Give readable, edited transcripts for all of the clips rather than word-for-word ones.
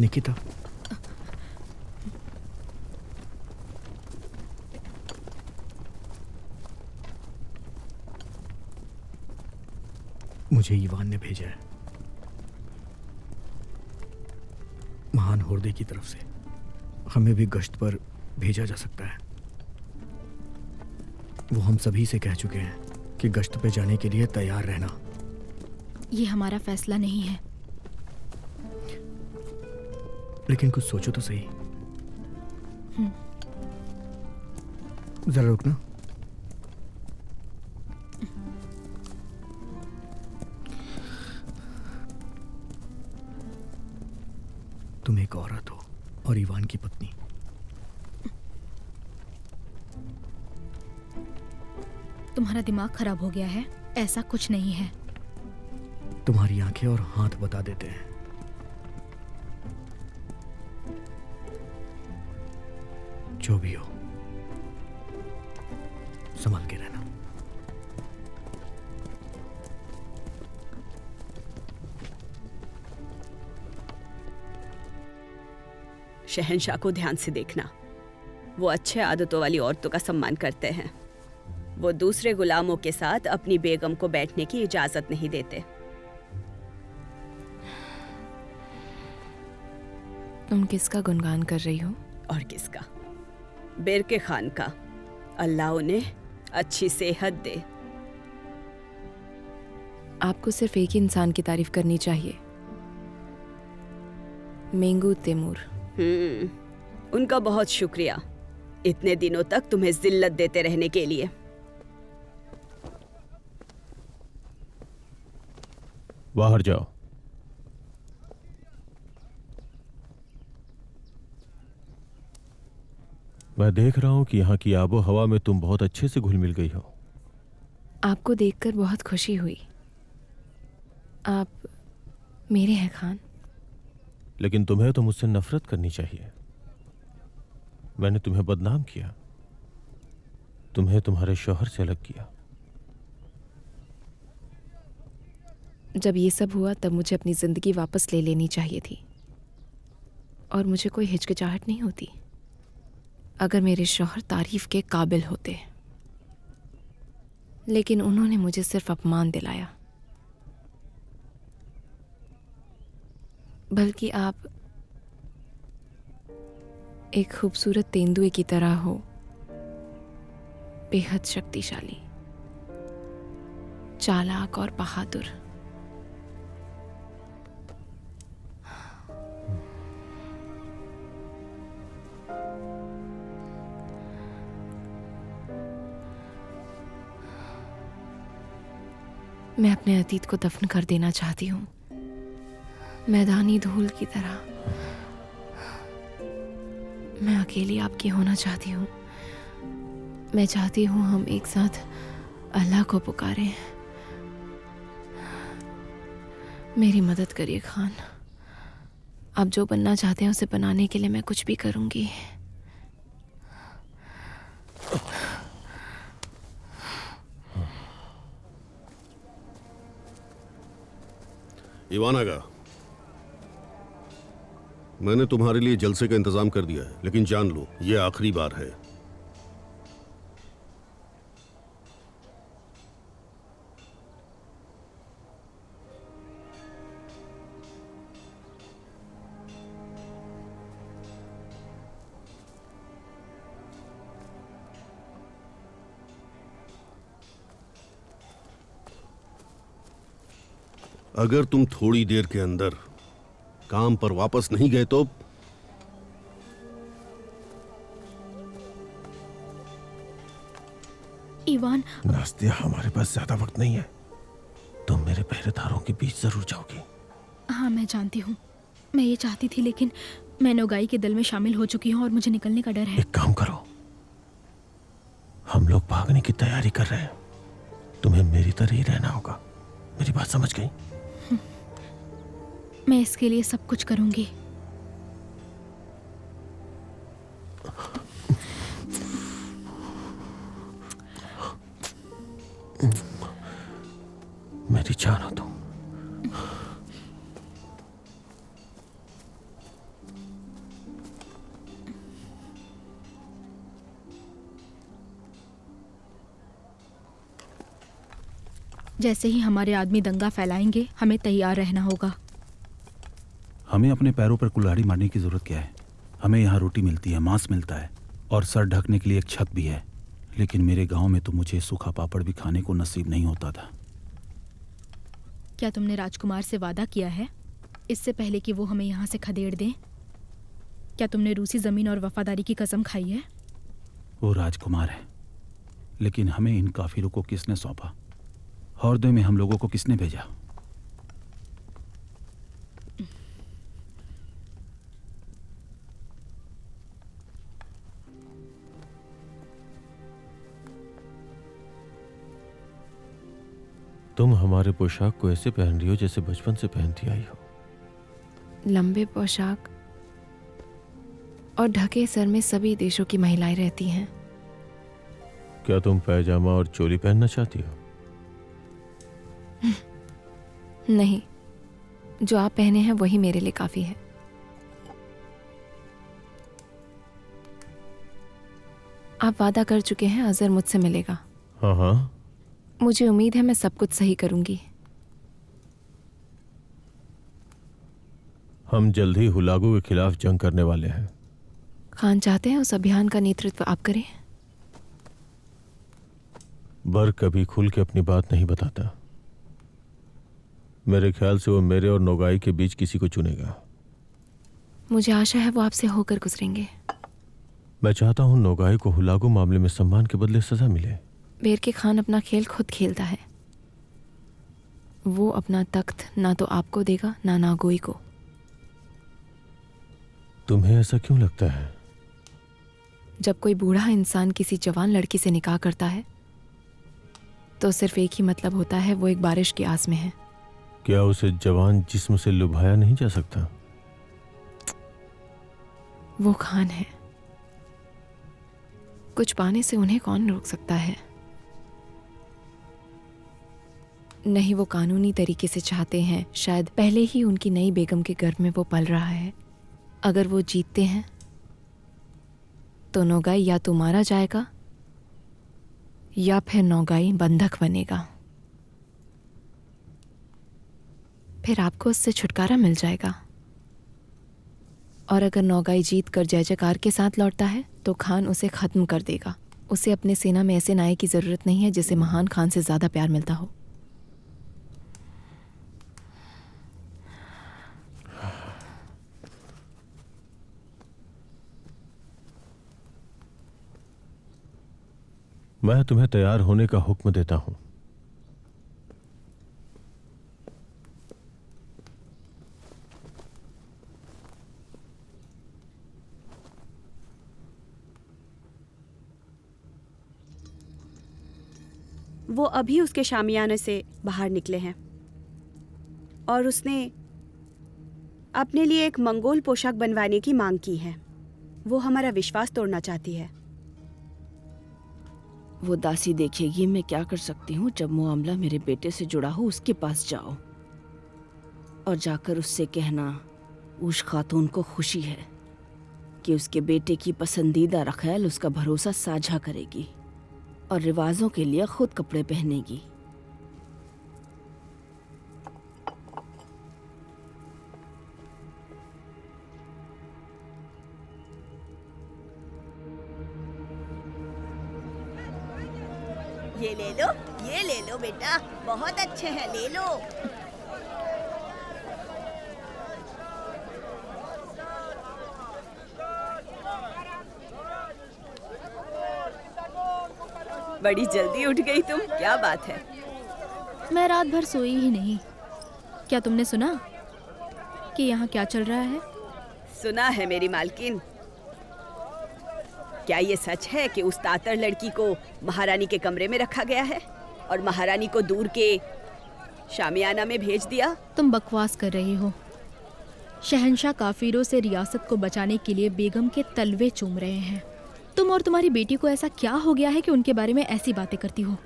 निकिता, मुझे इवान ने भेजा है, महान होर्दे की तरफ से। हमें भी गश्त पर भेजा जा सकता है। वो हम सभी से कह चुके हैं कि गश्त पे जाने के लिए तैयार रहना। ये हमारा फैसला नहीं है। लेकिन कुछ सोचो तो सही। जरा रुकना। तुम एक औरत हो और इवान की पत्नी। तुम्हारा दिमाग खराब हो गया है। ऐसा कुछ नहीं है। तुम्हारी आंखें और हाथ बता देते हैं। जो भी हो, संभाल के रहना। शहंशाह को ध्यान से देखना। वो अच्छे आदतों वाली औरतों का सम्मान करते हैं। वो दूसरे गुलामों के साथ अपनी बेगम को बैठने की इजाजत नहीं देते। तुम किसका गुणगान कर रही हो? और किसका? बेरके खान का। अल्लाह उन्हें अच्छी सेहत दे। आपको सिर्फ एक ही इंसान की तारीफ करनी चाहिए, मेंगू तैमूर। उनका बहुत शुक्रिया, इतने दिनों तक तुम्हें जिल्लत देते रहने के लिए। बाहर जाओ। मैं देख रहा हूं कि यहाँ की आबो हवा में तुम बहुत अच्छे से घुल मिल गई हो। आपको देखकर बहुत खुशी हुई। आप मेरे हैं खान। लेकिन तुम्हें तो मुझसे नफरत करनी चाहिए। मैंने तुम्हें बदनाम किया, तुम्हें तुम्हारे शौहर से अलग किया। जब ये सब हुआ तब मुझे अपनी जिंदगी वापस ले लेनी चाहिए थी, और मुझे कोई हिचकिचाहट नहीं होती अगर मेरे शौहर तारीफ के काबिल होते। लेकिन उन्होंने मुझे सिर्फ अपमान दिलाया। बल्कि आप एक खूबसूरत तेंदुए की तरह हो, बेहद शक्तिशाली, चालाक और बहादुर। मैं अपने अतीत को दफन कर देना चाहती हूँ, मैदानी धूल की तरह। मैं अकेली आपकी होना चाहती हूँ। मैं चाहती हूँ हम एक साथ अल्लाह को पुकारें। मेरी मदद करिए खान। आप जो बनना चाहते हैं उसे बनाने के लिए मैं कुछ भी करूँगी। इवान आगा, मैंने तुम्हारे लिए जलसे का इंतजाम कर दिया है, लेकिन जान लो यह आखिरी बार है। अगर तुम थोड़ी देर के अंदर काम पर वापस नहीं गए तो इवान। नास्तिया, हमारे पास ज्यादा वक्त नहीं है। तुम मेरे पहरेदारों के बीच जरूर जाओगी। हाँ, मैं जानती हूँ। मैं ये चाहती थी, लेकिन मैं नौगाई के दल में शामिल हो चुकी हूँ और मुझे निकलने का डर है। एक काम करो, हम लोग भागने की तैयारी कर रहे हैं। तुम्हें मेरी तरह ही रहना होगा। मेरी बात समझ गई? मैं इसके लिए सब कुछ करूंगी। मेरी जान हो तुम। जैसे ही हमारे आदमी दंगा फैलाएंगे हमें तैयार रहना होगा। हमें अपने पैरों पर कुल्हाड़ी मारने की जरूरत क्या है? हमें यहाँ रोटी मिलती है, मांस मिलता है और सर ढकने के लिए एक छत भी है। लेकिन मेरे गांव में तो मुझे सूखा पापड़ भी खाने को नसीब नहीं होता था। क्या तुमने राजकुमार से वादा किया है इससे पहले कि वो हमें यहाँ से खदेड़ दें? क्या तुमने रूसी जमीन और वफादारी की कसम खाई है? वो राजकुमार है, लेकिन हमें इन काफिरों को किसने सौंपा? हौरदे में हम लोगों को किसने भेजा? तुम हमारे पोशाक को ऐसे पहन रही हो जैसे बचपन से पहनती आई हो। लंबे पोशाक और ढके सर में सभी देशों की महिलाएं रहती हैं। क्या तुम पैजामा और चोली पहनना चाहती हो? नहीं, जो आप पहने हैं वही मेरे लिए काफी है। आप वादा कर चुके हैं अजहर मुझसे मिलेगा। हाँ हाँ, मुझे उम्मीद है मैं सब कुछ सही करूंगी। हम जल्द ही हुलागू के खिलाफ जंग करने वाले हैं। खान चाहते हैं उस अभियान का नेतृत्व आप करें। बर कभी खुल के अपनी बात नहीं बताता। मेरे ख्याल से वो मेरे और नोगाई के बीच किसी को चुनेगा। मुझे आशा है वो आपसे होकर गुजरेंगे। मैं चाहता हूं नोगाई को हुलागू मामले में सम्मान के बदले सजा मिले। बेर के खान अपना खेल खुद खेलता है। वो अपना तख्त ना तो आपको देगा ना नागोई को। तुम्हें ऐसा क्यों लगता है? जब कोई बूढ़ा इंसान किसी जवान लड़की से निकाह करता है तो सिर्फ एक ही मतलब होता है, वो एक बारिश की आस में है। क्या उसे जवान जिस्म से लुभाया नहीं जा सकता? वो खान है, कुछ पाने से उन्हें कौन रोक सकता है? नहीं, वो कानूनी तरीके से चाहते हैं। शायद पहले ही उनकी नई बेगम के गर्भ में वो पल रहा है। अगर वो जीतते हैं तो नोगाई या तो मारा जाएगा या फिर नोगाई बंधक बनेगा। फिर आपको उससे छुटकारा मिल जाएगा। और अगर नोगाई जीत कर जय जयकार के साथ लौटता है तो खान उसे खत्म कर देगा। उसे अपने सेना में ऐसे नायक की जरूरत नहीं है जिसे महान खान से ज्यादा प्यार मिलता हो। मैं तुम्हें तैयार होने का हुक्म देता हूं। वो अभी उसके शामियाने से बाहर निकले हैं और उसने अपने लिए एक मंगोल पोशाक बनवाने की मांग की है। वो हमारा विश्वास तोड़ना चाहती है। वो दासी देखेगी मैं क्या कर सकती हूँ। जब मामला मेरे बेटे से जुड़ा हो उसके पास जाओ और जाकर उससे कहना उस खातून को खुशी है कि उसके बेटे की पसंदीदा रखैल उसका भरोसा साझा करेगी और रिवाजों के लिए खुद कपड़े पहनेगी। ये ले लो बेटा, बहुत अच्छे हैं, ले लो। बड़ी जल्दी उठ गई तुम, क्या बात है? मैं रात भर सोई ही नहीं। क्या तुमने सुना कि यहाँ क्या चल रहा है? सुना है मेरी मालकिन। क्या ये सच है कि उस तातर लड़की को महारानी के कमरे में रखा गया है और महारानी को दूर के शामियाना में भेज दिया? तुम बकवास कर रही हो। शहंशाह काफिरों से रियासत को बचाने के लिए बेगम के तलवे चूम रहे हैं। तुम और तुम्हारी बेटी को ऐसा क्या हो गया है कि उनके बारे में ऐसी बातें करती हो?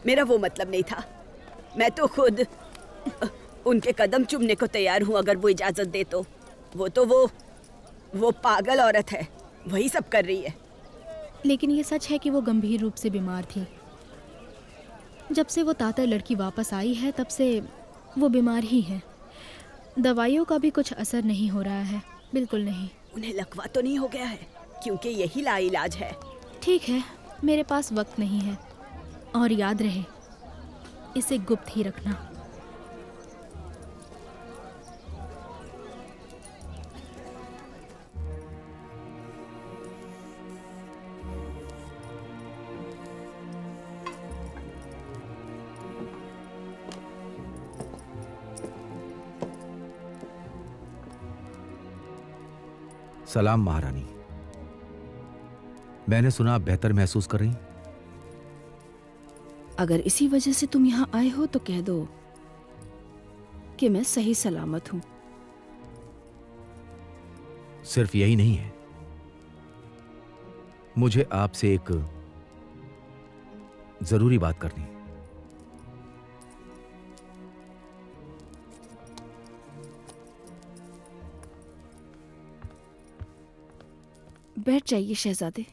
मेरा वो मतलब नहीं था। मैं तो खुद उनके कदम चूमने को तैयार हूँ अगर वो इजाजत दे तो। वो पागल औरत है, वही सब कर रही है। लेकिन ये सच है कि वो गंभीर रूप से बीमार थी। जब से वो तातर लड़की वापस आई है तब से वो बीमार ही है। दवाइयों का भी कुछ असर नहीं हो रहा है, बिल्कुल नहीं। उन्हें लकवा तो नहीं हो गया है? क्योंकि यही लाइलाज है। ठीक है, मेरे पास वक्त नहीं है, और याद रहे इसे गुप्त ही रखना। सलाम महारानी। मैंने सुना आप बेहतर महसूस कर रही। अगर इसी वजह से तुम यहाँ आए हो तो कह दो कि मैं सही सलामत हूँ। सिर्फ यही नहीं है, मुझे आपसे एक जरूरी बात करनी है। बैठ जाइए शहजादे।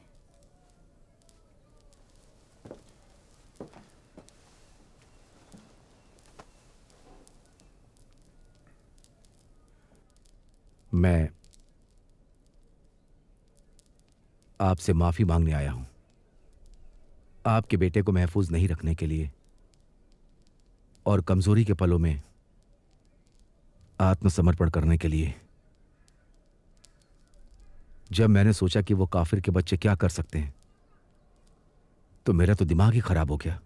मैं आपसे माफी मांगने आया हूं, आपके बेटे को महफूज नहीं रखने के लिए और कमजोरी के पलों में आत्मसमर्पण करने के लिए। जब मैंने सोचा कि वो काफिर के बच्चे क्या कर सकते हैं तो मेरा तो दिमाग ही खराब हो गया।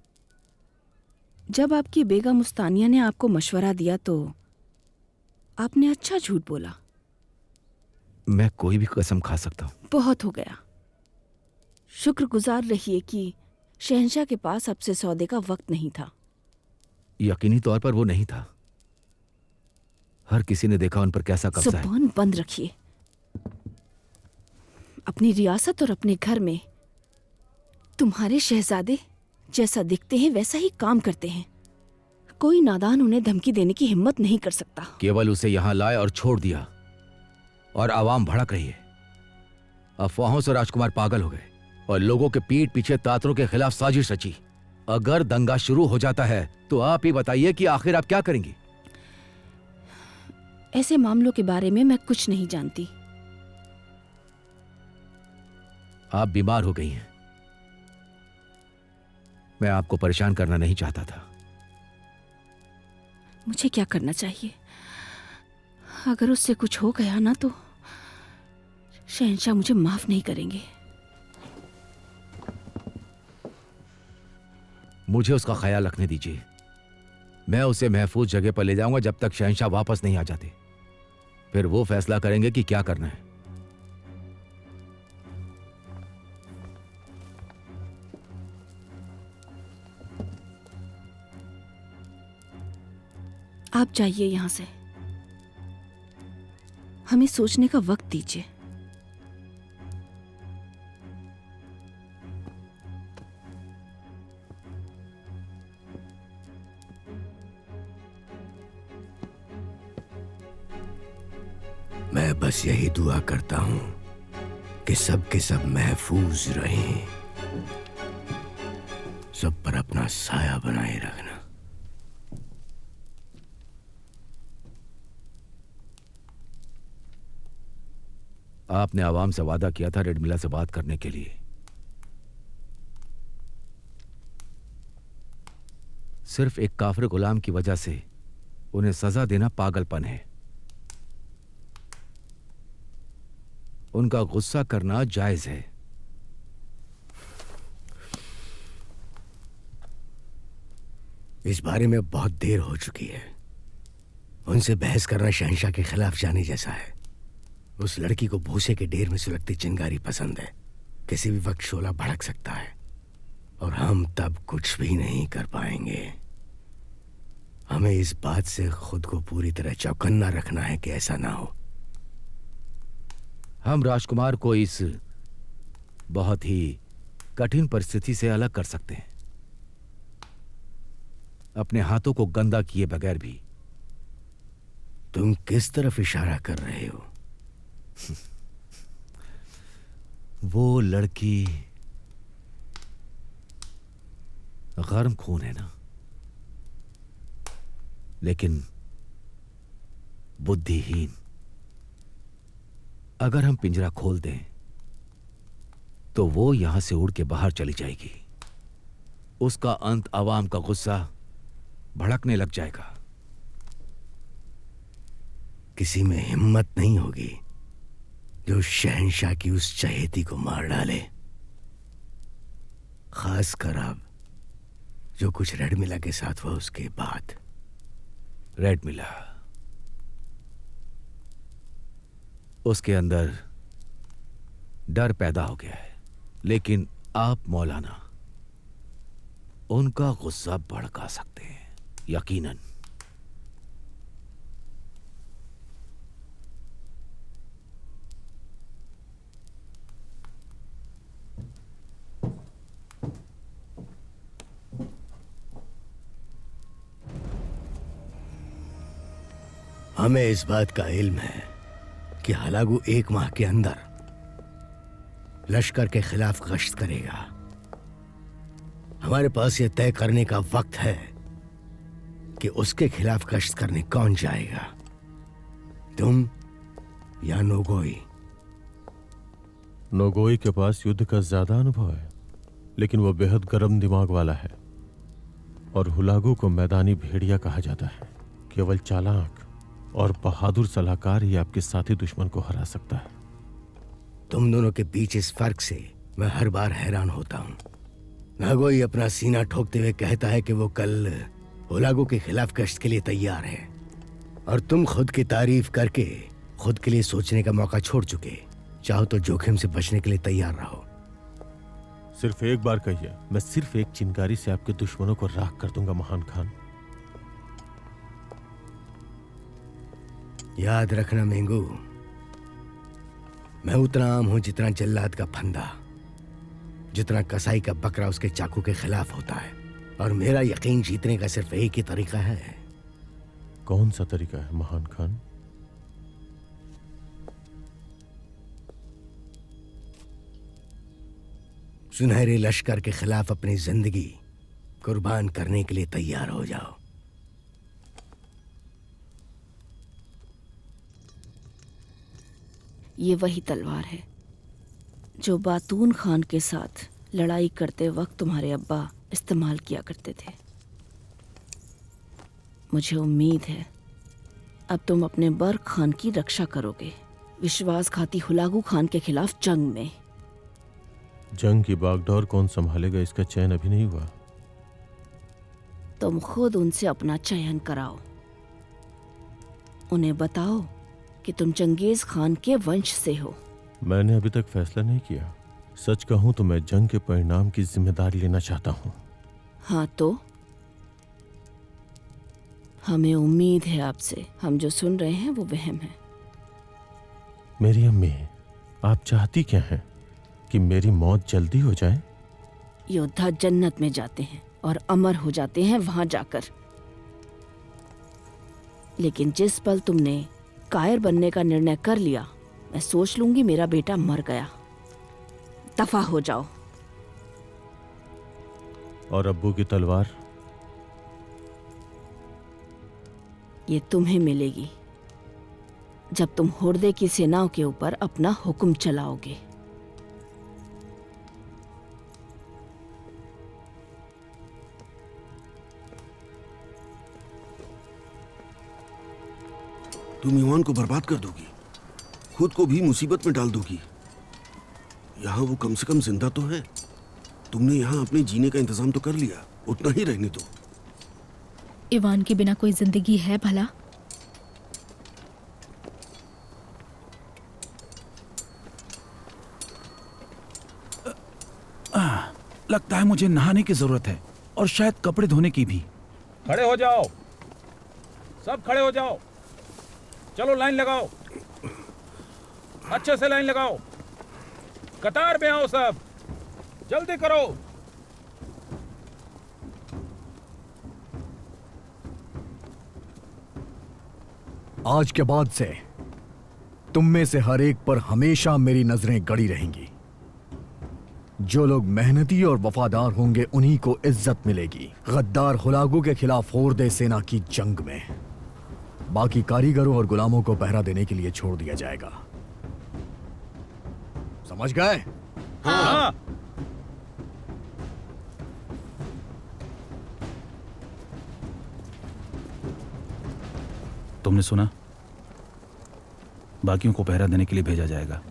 जब आपकी बेगम मुस्तानिया ने आपको मशवरा दिया तो आपने अच्छा झूठ बोला। मैं कोई भी कसम खा सकता हूं। बहुत हो गया। शुक्रगुजार रहिए कि शहंशाह के पास अब से सौदे का वक्त नहीं था। यकीनी तौर पर वो नहीं था। हर किसी ने देखा उन पर कैसा कब्जा है। जुबान बंद रखिए। अपनी रियासत और अपने घर में तुम्हारे शहजादे जैसा दिखते हैं वैसा ही काम करते हैं। कोई नादान उन्हें धमकी देने की हिम्मत नहीं कर सकता। केवल उसे यहां लाए और छोड़ दिया और आवाम भड़क रही है। अफवाहों से राजकुमार पागल हो गए और लोगों के पीठ पीछे तातरों के खिलाफ साजिश रची। अगर दंगा शुरू हो जाता है तो आप ही बताइए कि आखिर आप क्या करेंगी। ऐसे मामलों के बारे में मैं कुछ नहीं जानती। आप बीमार हो गई हैं। मैं आपको परेशान करना नहीं चाहता था। मुझे क्या करना चाहिए? अगर उससे कुछ हो गया ना तो शहंशाह मुझे माफ नहीं करेंगे। मुझे उसका ख्याल रखने दीजिए। मैं उसे महफूज जगह पर ले जाऊंगा जब तक शहंशाह वापस नहीं आ जाते। फिर वो फैसला करेंगे कि क्या करना है। आप जाइए यहां से। हमें सोचने का वक्त दीजिए। मैं बस यही दुआ करता हूं कि सब के सब महफूज रहें। सब पर अपना साया बनाए रखना। आपने आवाम से वादा किया था रेड मिला से बात करने के लिए। सिर्फ एक काफिर गुलाम की वजह से उन्हें सजा देना पागलपन है। उनका गुस्सा करना जायज है। इस बारे में बहुत देर हो चुकी है। उनसे बहस करना शहंशाह के खिलाफ जाने जैसा है। उस लड़की को भूसे के ढेर में सुलगती चिंगारी पसंद है। किसी भी वक्त शोला भड़क सकता है और हम तब कुछ भी नहीं कर पाएंगे। हमें इस बात से खुद को पूरी तरह चौकन्ना रखना है कि ऐसा ना हो। हम राजकुमार को इस बहुत ही कठिन परिस्थिति से अलग कर सकते हैं, अपने हाथों को गंदा किए बगैर भी। तुम किस तरफ इशारा कर रहे हो? वो लड़की गर्म खून है ना, लेकिन बुद्धिहीन। अगर हम पिंजरा खोल दें तो वो यहां से उड़ के बाहर चली जाएगी। उसका अंत आवाम का गुस्सा भड़कने लग जाएगा। किसी में हिम्मत नहीं होगी जो शहंशाह की उस चहेती को मार डाले, खासकर अब जो कुछ रेड मिला के साथ हुआ उसके बाद। रेड मिला, उसके अंदर डर पैदा हो गया है, लेकिन आप मौलाना उनका गुस्सा भड़का सकते हैं, यकीनन। हमें इस बात का इल्म है कि हलागू 1 माह के अंदर लश्कर के खिलाफ गश्त करेगा। हमारे पास यह तय करने का वक्त है कि उसके खिलाफ गश्त करने कौन जाएगा, तुम या नोगोई। नोगोई के पास युद्ध का ज्यादा अनुभव है, लेकिन वह बेहद गर्म दिमाग वाला है और हुलागू को मैदानी भेड़िया कहा जाता है। केवल चालाक और बहादुर सलाहकार ही आपके साथी दुश्मन को हरा सकता है। तुम दोनों के बीच इस फर्क से मैं हर बार हैरान होता हूं। नागोई अपना सीना ठोकते हुए कहता है कि वो कल हुलागू के खिलाफ गश्त के लिए तैयार है, और तुम खुद की तारीफ करके खुद के लिए सोचने का मौका छोड़ चुके। चाहो तो जोखिम से बचने के लिए तैयार रहो। सिर्फ एक बार कहिए, मैं सिर्फ एक चिंगारी से आपके दुश्मनों को राख कर दूंगा महान खान। याद रखना मेंगू, मैं उतना आम हूं जितना जल्लाद का फंदा, जितना कसाई का बकरा उसके चाकू के खिलाफ होता है, और मेरा यकीन जीतने का सिर्फ एक ही तरीका है। कौन सा तरीका है महान खान? सुनहरे लश्कर के खिलाफ अपनी जिंदगी कुर्बान करने के लिए तैयार हो जाओ। ये वही तलवार है जो बातून खान के साथ लड़ाई करते वक्त तुम्हारे अब्बा इस्तेमाल किया करते थे। मुझे उम्मीद है अब तुम अपने बर्क खान की रक्षा करोगे, विश्वासघाती हुलागू खान के खिलाफ जंग में। जंग की बागडोर कौन संभालेगा, इसका चयन अभी नहीं हुआ। तुम खुद उनसे अपना चयन कराओ। उन्हें बताओ कि तुम चंगेज खान के वंश से हो। मैंने अभी तक फैसला नहीं किया। सच कहूं तो मैं जंग के परिणाम की जिम्मेदारी लेना चाहता हूं। हाँ तो हमें उम्मीद है आपसे। हम जो सुन रहे हैं वो वहम है। मेरी अम्मी, आप चाहती क्या हैं? कि मेरी मौत जल्दी हो जाए? योद्धा जन्नत में जाते हैं और अमर हो जाते हैं वहां जाकर, लेकिन जिस पल तुमने कायर बनने का निर्णय कर लिया, मैं सोच लूंगी मेरा बेटा मर गया। दफा हो जाओ। और अब्बू की तलवार? ये तुम्हें मिलेगी जब तुम हुर्दे की सेनाओं के ऊपर अपना हुक्म चलाओगे। तुम ईमान को बर्बाद कर दोगी, खुद को भी मुसीबत में डाल दोगी। यहाँ वो कम से कम जिंदा तो है। तुमने यहाँ अपने जीने का इंतजाम तो कर लिया, उतना ही रहने दो। इवान के बिना कोई जिंदगी है भला? लगता है मुझे नहाने की जरूरत है, और शायद कपड़े धोने की भी। खड़े हो जाओ, सब खड़े हो जाओ। चलो लाइन लगाओ, अच्छे से लाइन लगाओ, कतार में आओ सब, जल्दी करो। आज के बाद से तुम में से हर एक पर हमेशा मेरी नजरें गड़ी रहेंगी। जो लोग मेहनती और वफादार होंगे उन्हीं को इज्जत मिलेगी। गद्दार हुलागू के खिलाफ होर्दे सेना की जंग में बाकी कारीगरों और गुलामों को पहरा देने के लिए छोड़ दिया जाएगा। समझ गए? हाँ। तुमने सुना? बाकियों को पहरा देने के लिए भेजा जाएगा।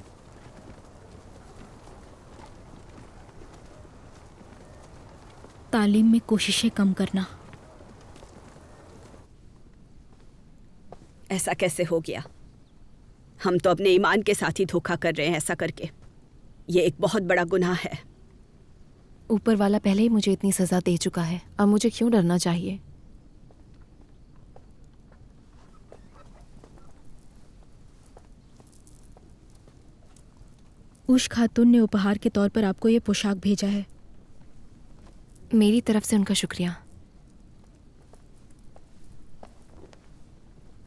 तालीम में कोशिशें कम करना। ऐसा कैसे हो गया? हम तो अपने ईमान के साथ ही धोखा कर रहे हैं ऐसा करके। ये एक बहुत बड़ा गुनाह है। ऊपर वाला पहले ही मुझे इतनी सजा दे चुका है, अब मुझे क्यों डरना चाहिए? उष खातून ने उपहार के तौर पर आपको ये पोशाक भेजा है। मेरी तरफ से उनका शुक्रिया।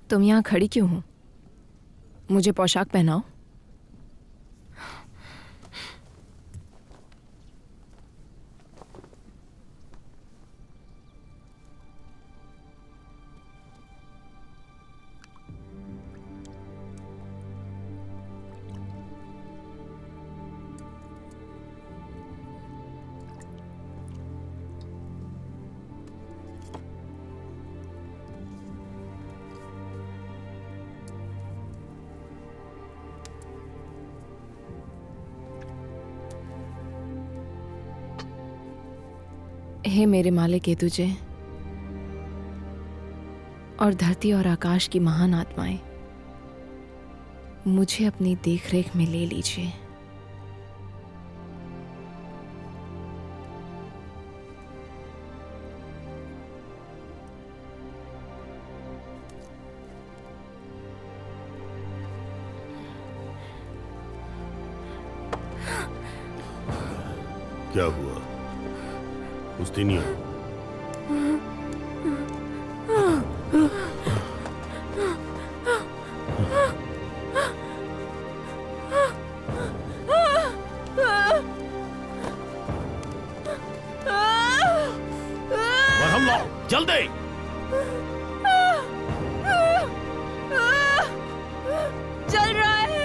तुम यहाँ खड़ी क्यों हो? मुझे पोशाक पहनाओ। हे मेरे मालिक है तुझे और धरती और आकाश की महान आत्माएं, मुझे अपनी देखरेख में ले लीजिए। क्या हुआ? उस्तिनिया, मरहम लाओ जल्दी। चल रहा है।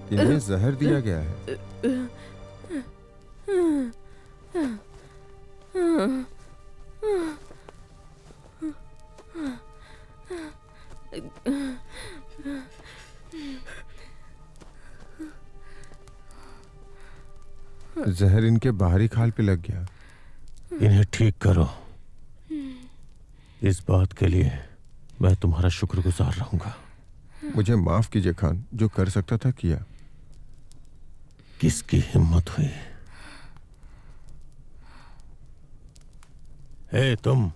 इन्हें जहर दिया गया है। जहर इनके बाहरी खाल पे लग गया। इन्हें ठीक करो। इस बात के लिए मैं तुम्हारा शुक्रगुजार रहूंगा। मुझे माफ कीजिए खान, जो कर सकता था किया। किसकी हिम्मत हुई? हे तुम,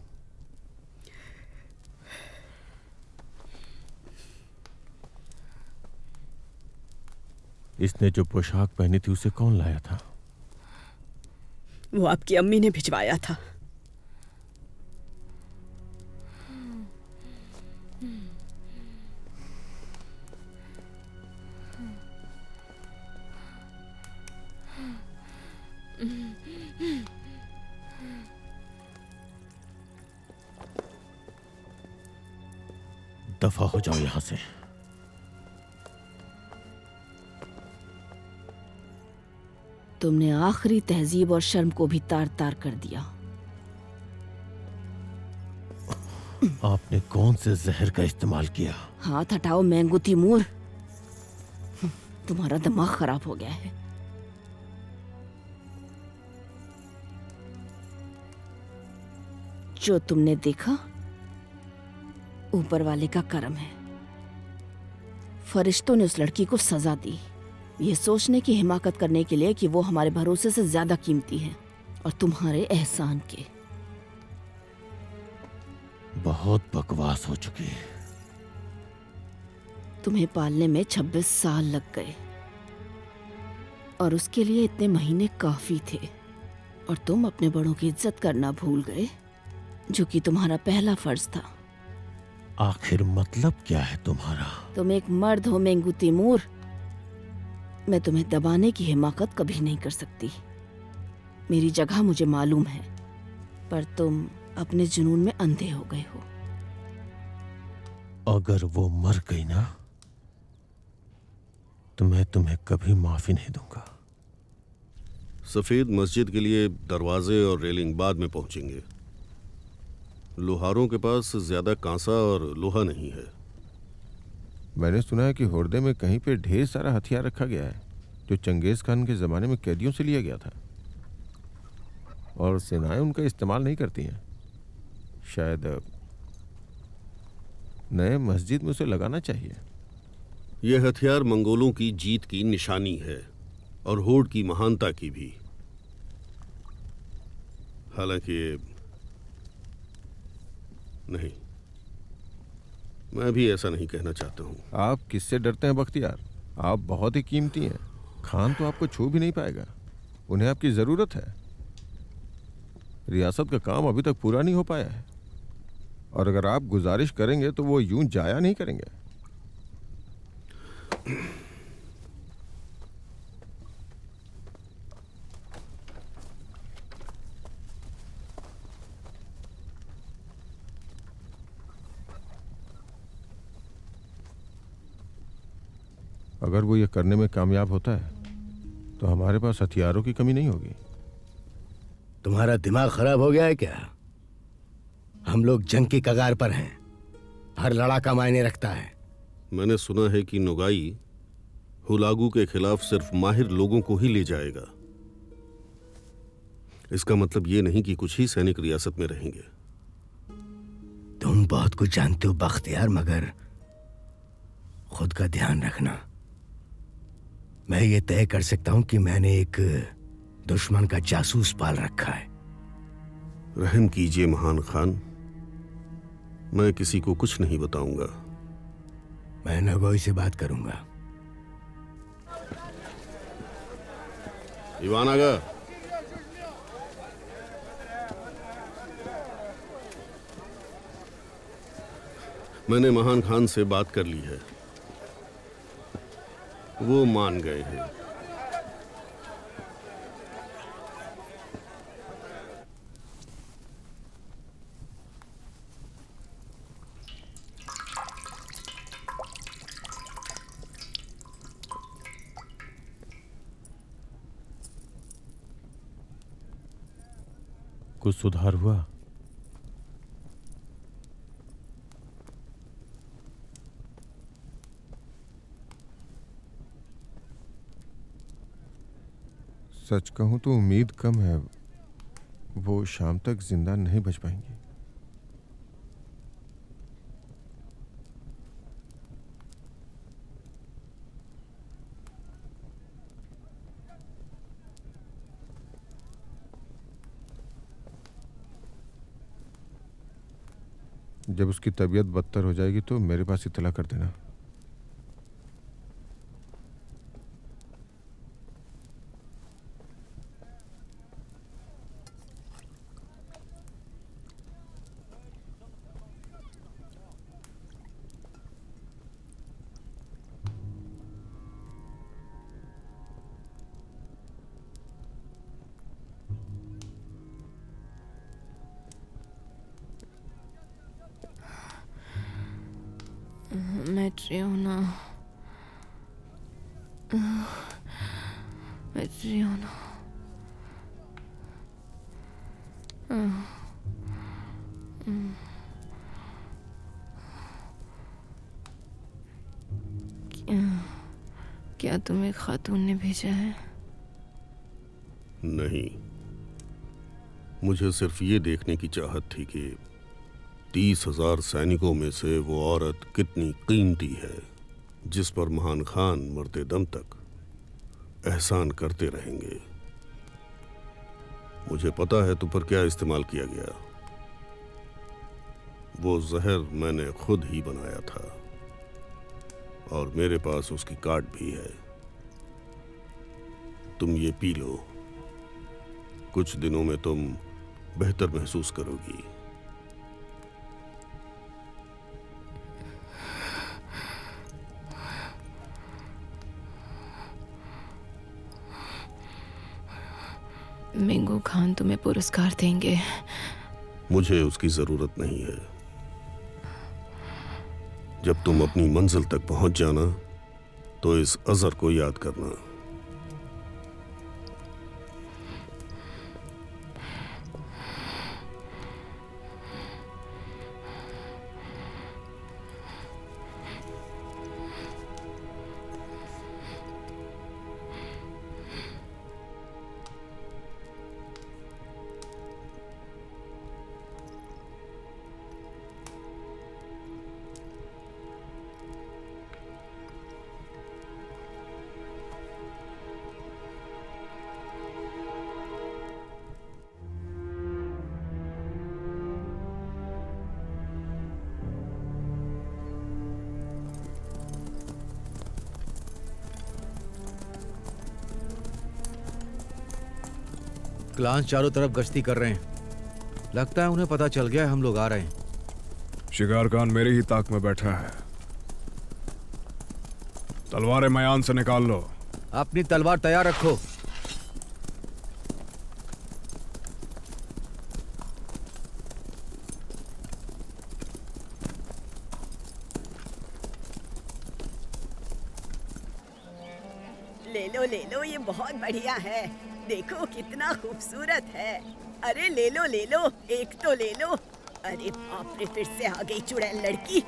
इसने जो पोशाक पहनी थी उसे कौन लाया था? वो आपकी अम्मी ने भिजवाया था। दफा हो जाओ यहां से। तुमने आखिरी तहजीब और शर्म को भी तार तार कर दिया। आपने कौन से जहर का इस्तेमाल किया? हाथ हटाओ मैंगो तिमूर, तुम्हारा दिमाग खराब हो गया है। जो तुमने देखा ऊपर वाले का करम है। फरिश्तों ने उस लड़की को सजा दी, ये सोचने की हिमाकत करने के लिए कि वो हमारे भरोसे से ज्यादा कीमती है और तुम्हारे एहसान के। बहुत बकवास हो चुकी है। तुम्हें पालने में 26 साल लग गए और उसके लिए इतने महीने काफी थे, और तुम अपने बड़ों की इज्जत करना भूल गए, जो कि तुम्हारा पहला फर्ज था। आखिर मतलब क्या है तुम्हारा? तुम एक मर्द हो मेंगू तैमूर। मैं तुम्हें दबाने की हिमाकत कभी नहीं कर सकती। मेरी जगह मुझे मालूम है, पर तुम अपने जुनून में अंधे हो गए हो। अगर वो मर गई ना, तो मैं तुम्हें कभी माफी नहीं दूंगा। सफेद मस्जिद के लिए दरवाजे और रेलिंग बाद में पहुंचेंगे। लोहारों के पास ज्यादा कांसा और लोहा नहीं है। मैंने सुना है कि होर्दे में कहीं पे ढेर सारा हथियार रखा गया है जो चंगेज खान के ज़माने में कैदियों से लिया गया था, और सेनाएं उनका इस्तेमाल नहीं करती हैं। शायद नए मस्जिद में उसे लगाना चाहिए। यह हथियार मंगोलों की जीत की निशानी है और होड़ की महानता की भी। हालांकि नहीं, मैं भी ऐसा नहीं कहना चाहता हूं। आप किससे डरते हैं बख्तियार? आप बहुत ही कीमती हैं। खान तो आपको छू भी नहीं पाएगा। उन्हें आपकी ज़रूरत है। रियासत का काम अभी तक पूरा नहीं हो पाया है, और अगर आप गुजारिश करेंगे तो वो यूं जाया नहीं करेंगे। अगर वो ये करने में कामयाब होता है तो हमारे पास हथियारों की कमी नहीं होगी। तुम्हारा दिमाग खराब हो गया है क्या? हम लोग जंग की कगार पर हैं। हर लड़ाका मायने रखता है। मैंने सुना है कि नुगाई हुलागू के खिलाफ सिर्फ माहिर लोगों को ही ले जाएगा। इसका मतलब ये नहीं कि कुछ ही सैनिक रियासत में रहेंगे। तुम बहुत कुछ जानते हो बख्तियार, मगर खुद का ध्यान रखना। मैं ये तय कर सकता हूं कि मैंने एक दुश्मन का जासूस पाल रखा है। रहम कीजिए महान खान, मैं किसी को कुछ नहीं बताऊंगा। मैं नगोई से बात करूंगा। ईवान आगा, मैंने महान खान से बात कर ली है। वो मान गए हैं। कुछ सुधार हुआ? सच कहूं तो उम्मीद कम है। वो शाम तक जिंदा नहीं बच पाएंगी। जब उसकी तबीयत बदतर हो जाएगी तो मेरे पास इत्तला कर देना। मैट्रियोना, मैट्रियोना, क्या तुम्हें खातून ने भेजा है? नहीं, मुझे सिर्फ ये देखने की चाहत थी कि 30,000 सैनिकों में से वो औरत कितनी कीमती है, जिस पर महान खान मरते दम तक एहसान करते रहेंगे। मुझे पता है तुम पर क्या इस्तेमाल किया गया। वो जहर मैंने खुद ही बनाया था और मेरे पास उसकी कार्ड भी है। तुम ये पी लो, कुछ दिनों में तुम बेहतर महसूस करोगी। मिंगू खान तुम्हें पुरस्कार देंगे। मुझे उसकी जरूरत नहीं है। जब तुम अपनी मंजिल तक पहुंच जाना तो इस अजहर को याद करना। क्लांस चारों तरफ गश्ती कर रहे हैं। लगता है उन्हें पता चल गया है हम लोग आ रहे हैं। शिकार खान मेरी ही ताक में बैठा है। तलवारें मयान से निकाल लो। अपनी तलवार तैयार रखो। ले लो, ये बहुत बढ़िया है। देखो कितना खूबसूरत है। अरे ले लो, एक तो ले लो। अरे बाप रे, फिर से आ गई चुड़ैल लड़की।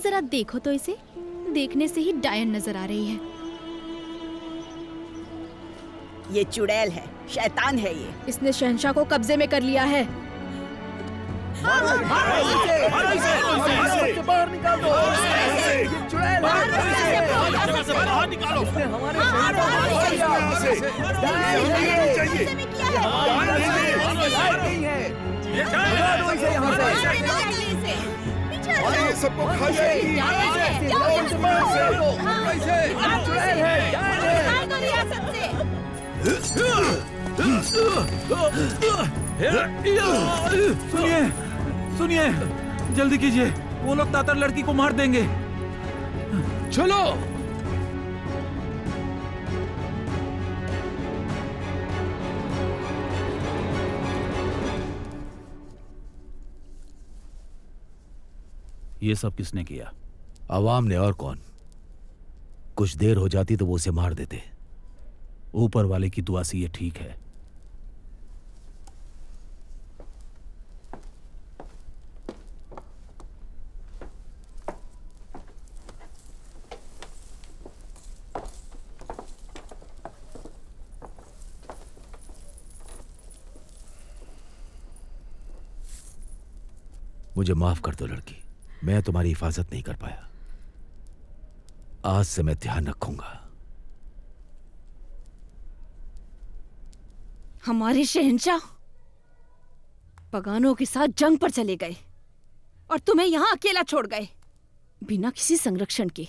जरा देखो तो इसे, देखने से ही डायन नजर आ रही है। ये चुड़ैल है, शैतान है ये। इसने शहंशाह को कब्जे में कर लिया है। बाहर निकाल दो। चुड़ैल बाहर निकालो। इसने हमारे सबको खा जाएगी। सुनिए, जल्दी कीजिए, वो लोग तातर लड़की को मार देंगे। चलो। ये सब किसने किया? अवाम ने, और कौन। कुछ देर हो जाती तो वो उसे मार देते। ऊपर वाले की दुआ से ये ठीक है। मुझे माफ कर दो लड़की, मैं तुम्हारी हिफाजत नहीं कर पाया। आज से मैं ध्यान रखूंगा। हमारे शहंशाह पगानों के साथ जंग पर चले गए और तुम्हें यहां अकेला छोड़ गए, बिना किसी संरक्षण के।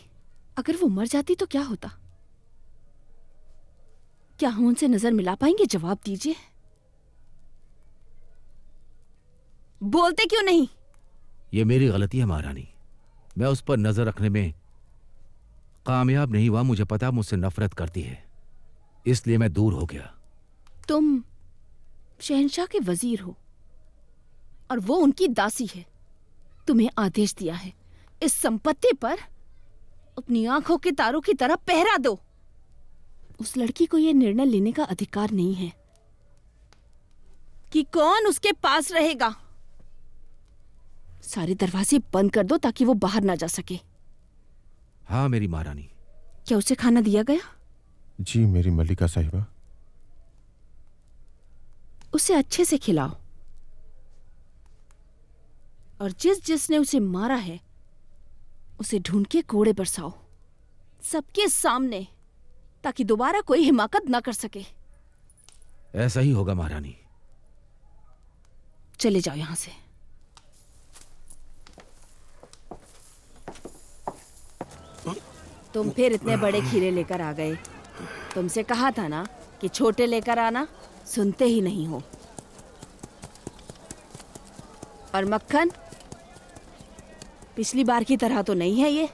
अगर वो मर जाती तो क्या होता? क्या हम उनसे नजर मिला पाएंगे? जवाब दीजिए। बोलते क्यों नहीं? ये मेरी गलती है महारानी, मैं उस पर नजर रखने में कामयाब नहीं हुआ। मुझे पता मुझसे नफरत करती है, इसलिए मैं दूर हो गया। तुम शहंशाह के वजीर हो और वो उनकी दासी है। तुम्हें आदेश दिया है इस संपत्ति पर अपनी आंखों के तारों की तरह पहरा दो। उस लड़की को यह निर्णय लेने का अधिकार नहीं है कि कौन उसके पास रहेगा। सारे दरवाजे बंद कर दो ताकि वो बाहर ना जा सके। हाँ मेरी महारानी। क्या उसे खाना दिया गया? जी मेरी मल्लिका साहिबा। उसे अच्छे से खिलाओ और जिसने उसे मारा है उसे ढूंढ के कोड़े बरसाओ, सबके सामने, ताकि दोबारा कोई हिमाकत ना कर सके। ऐसा ही होगा महारानी। चले जाओ यहां से। तुम फिर इतने बड़े खीरे लेकर आ गए। तुमसे कहा था ना कि छोटे लेकर आना, सुनते ही नहीं हो। और मक्खन पिछली बार की तरह तो नहीं है ये।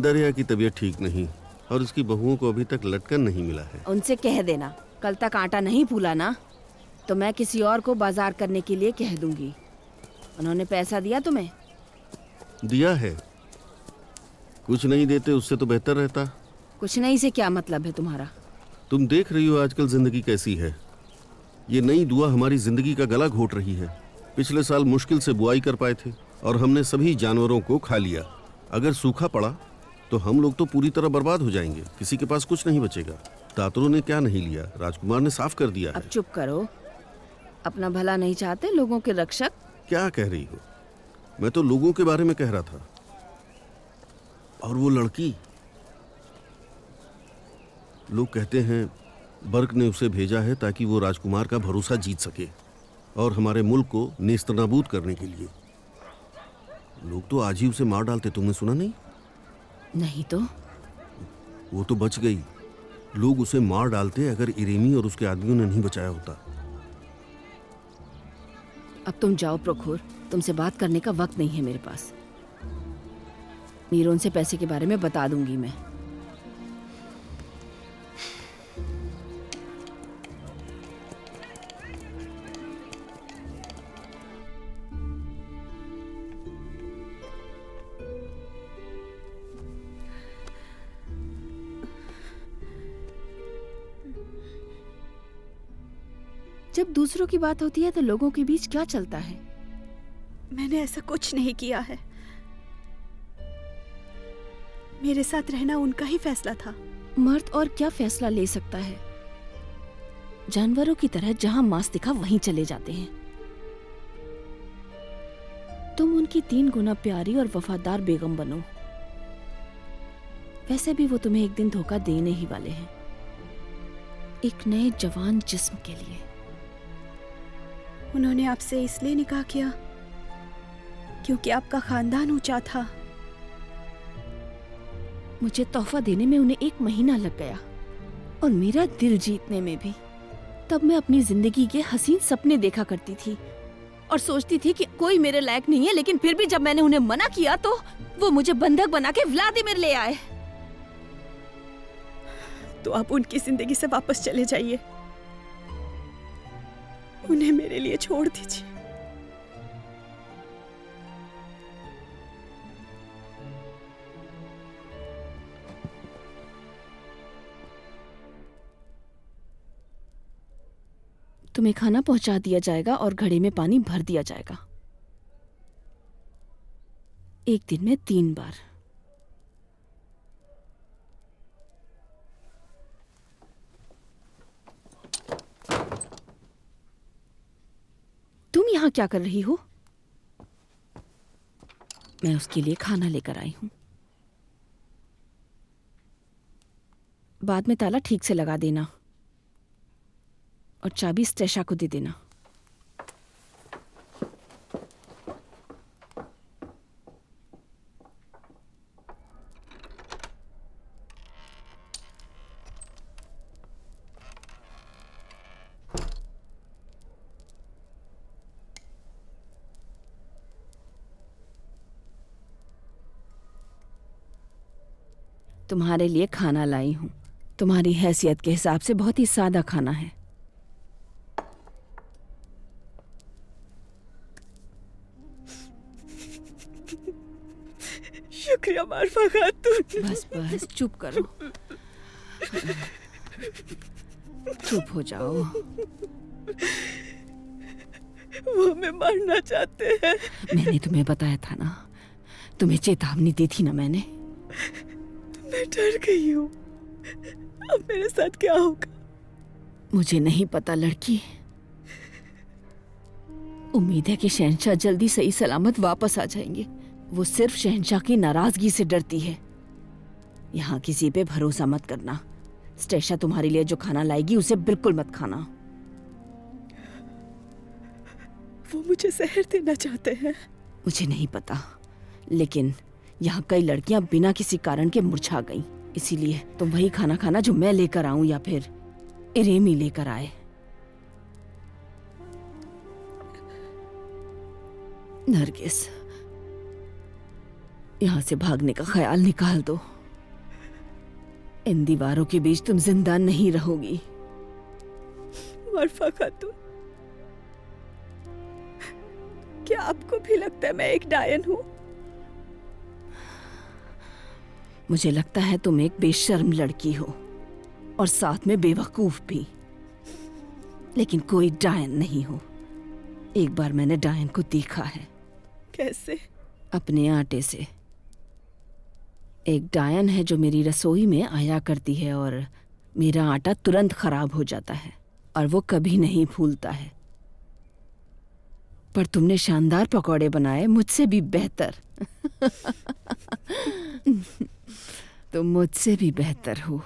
दरिया की तबीयत ठीक नहीं और उसकी बहुओं को अभी तक लटकन नहीं मिला है। उनसे कह देना कल तक आटा नहीं फूला ना तो मैं किसी और को बाजार करने के लिए कह दूंगी। उन्होंने पैसा दिया तुम्हें? दिया है। कुछ नहीं देते उससे तो बेहतर रहता। कुछ नहीं से क्या मतलब है तुम्हारा? तुम देख रही हो आजकल जिंदगी कैसी है। ये नई दुआ हमारी जिंदगी का गला घोट रही है। पिछले साल मुश्किल से बुआई कर पाए थे और हमने सभी जानवरों को खा लिया। अगर सूखा पड़ा तो हम लोग तो पूरी तरह बर्बाद हो जाएंगे। किसी के पास कुछ नहीं बचेगा। तातरों ने क्या नहीं लिया, राजकुमार ने साफ कर दिया है। अब चुप करो। अपना भला नहीं चाहते लोगों के रक्षक? क्या कह रही हो? मैं तो लोगों के बारे में कह रहा था। और वो लड़की, लोग कहते हैं बर्क ने उसे भेजा है ताकि वो राजकुमार का भरोसा जीत सके और हमारे मुल्क को नेस्तनाबूद करने के लिए। लोग तो आज ही उसे मार डालते। तुमने सुना नहीं? नहीं तो? वो तो बच गई। लोग उसे मार डालते अगर इरेमी और उसके आदमियों ने नहीं बचाया होता। अब तुम जाओ प्रखोर, तुमसे बात करने का वक्त नहीं है मेरे पास। मीरों से पैसे के बारे में बता दूंगी मैं। जब दूसरों की बात होती है तो लोगों के बीच क्या चलता है? मैंने ऐसा कुछ नहीं किया है। मेरे साथ रहना उनका ही फैसला था। मर्द और क्या फैसला ले सकता है? जानवरों की तरह जहां मांस दिखा वहीं चले जाते हैं। तुम उनकी 3 गुना प्यारी और वफादार बेगम बनो। वैसे भी वो तुम्हें एक दिन धोखा देने ही वाले हैं, एक नए जवान जिस्म के लिए। उन्होंने आपसे इसलिए निकाह किया क्योंकि आपका खानदान ऊंचा था। मुझे तोहफा देने में उन्हें 1 महीना लग गया और मेरा दिल जीतने में भी। तब मैं अपनी जिंदगी के हसीन सपने देखा करती थी और सोचती थी कि कोई मेरे लायक नहीं है, लेकिन फिर भी जब मैंने उन्हें मना किया तो वो मुझे बंधक बना के व्लादिमीर ले आए। तो आप उनकी जिंदगी से वापस चले जाइए। उन्हें मेरे लिए छोड़ दीजिए। तुम्हें खाना पहुंचा दिया जाएगा और घड़े में पानी भर दिया जाएगा। एक दिन में 3 बार। तुम यहां क्या कर रही हो? मैं उसके लिए खाना लेकर आई हूं। बाद में ताला ठीक से लगा देना और चाबी स्टेशा को दे देना। तुम्हारे लिए खाना लाई हूं। तुम्हारी हैसियत के हिसाब से बहुत ही सादा खाना है। शुक्रिया मारफा खातून। बस बस चुप करो। चुप हो जाओ। वो हमें मारना चाहते हैं। मैंने तुम्हें बताया था ना, तुम्हें चेतावनी दी थी ना मैंने। मैं डर गई हूँ। अब मेरे साथ क्या होगा? मुझे नहीं पता लड़की। उम्मीद है कि शहंशाह जल्दी सही सलामत वापस आ जाएंगे। वो सिर्फ शहंशाह की नाराजगी से डरती है। यहाँ किसी पे भरोसा मत करना। स्टेशा तुम्हारे लिए जो खाना लाएगी उसे बिल्कुल मत खाना। वो मुझे जहर देना चाहते हैं। मुझे नहीं पता, लेकिन यहाँ कई लड़कियां बिना किसी कारण के मुरझा गईं। इसीलिए तुम वही खाना खाना जो मैं लेकर आऊं या फिर इरेमी लेकर आए। नरगिस, यहाँ से भागने का ख्याल निकाल दो। इन दीवारों के बीच तुम जिंदा नहीं रहोगी। मरफा खातून, क्या आपको भी लगता है मैं एक डायन हूँ? मुझे लगता है तुम एक बेशर्म लड़की हो और साथ में बेवकूफ भी, लेकिन कोई डायन नहीं हो। एक बार मैंने डायन को देखा है। कैसे? अपने आटे से। एक डायन है जो मेरी रसोई में आया करती है और मेरा आटा तुरंत खराब हो जाता है और वो कभी नहीं फूलता है। पर तुमने शानदार पकौड़े बनाए, मुझसे भी बेहतर। तुम मुझसे भी बेहतर हो।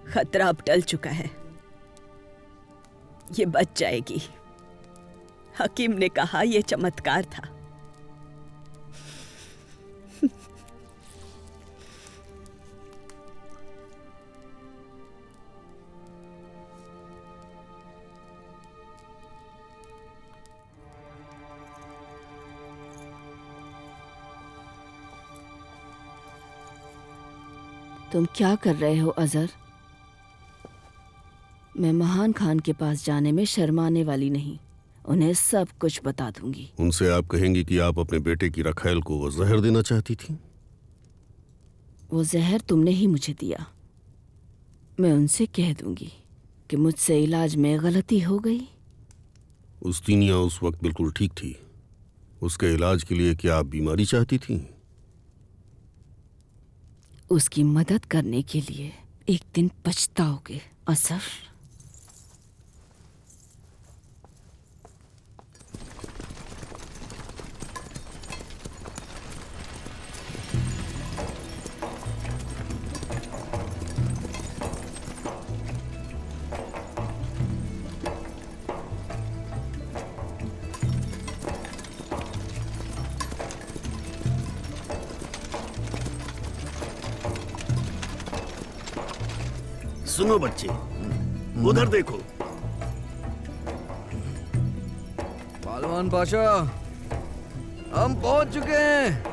खतरा अब टल चुका है, ये बच जाएगी। हकीम ने कहा यह चमत्कार था। तुम क्या कर रहे हो अजहर? मैं महान खान के पास जाने में शर्माने वाली नहीं। उन्हें सब कुछ बता दूंगी। उनसे आप कहेंगी कि आप अपने बेटे की रखैल को जहर देना चाहती थी। वो जहर तुमने ही मुझे दिया। मैं उनसे कह दूंगी कि मुझसे इलाज में गलती हो गई। उस्तीनिया उस वक्त बिल्कुल ठीक थी। उसके इलाज के लिए क्या आप बीमारी चाहती थी? उसकी मदद करने के लिए एक दिन पछताओगे असफ। सुनो बच्चे, उधर देखो। पहलवान पाशा, हम पहुंच चुके हैं।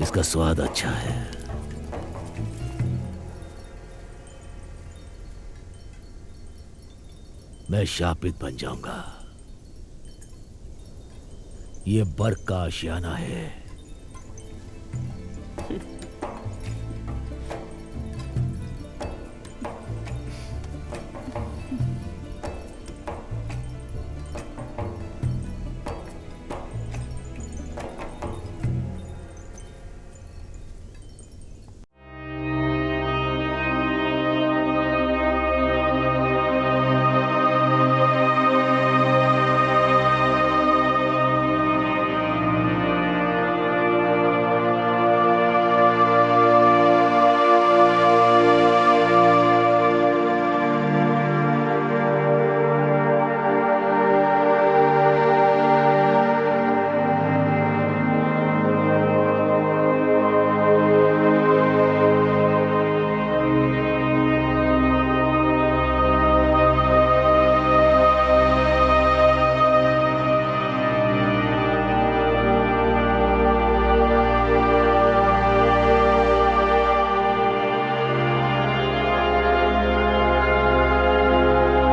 इसका स्वाद अच्छा है। मैं शापित बन जाऊंगा। ये बर्क का आशियाना है।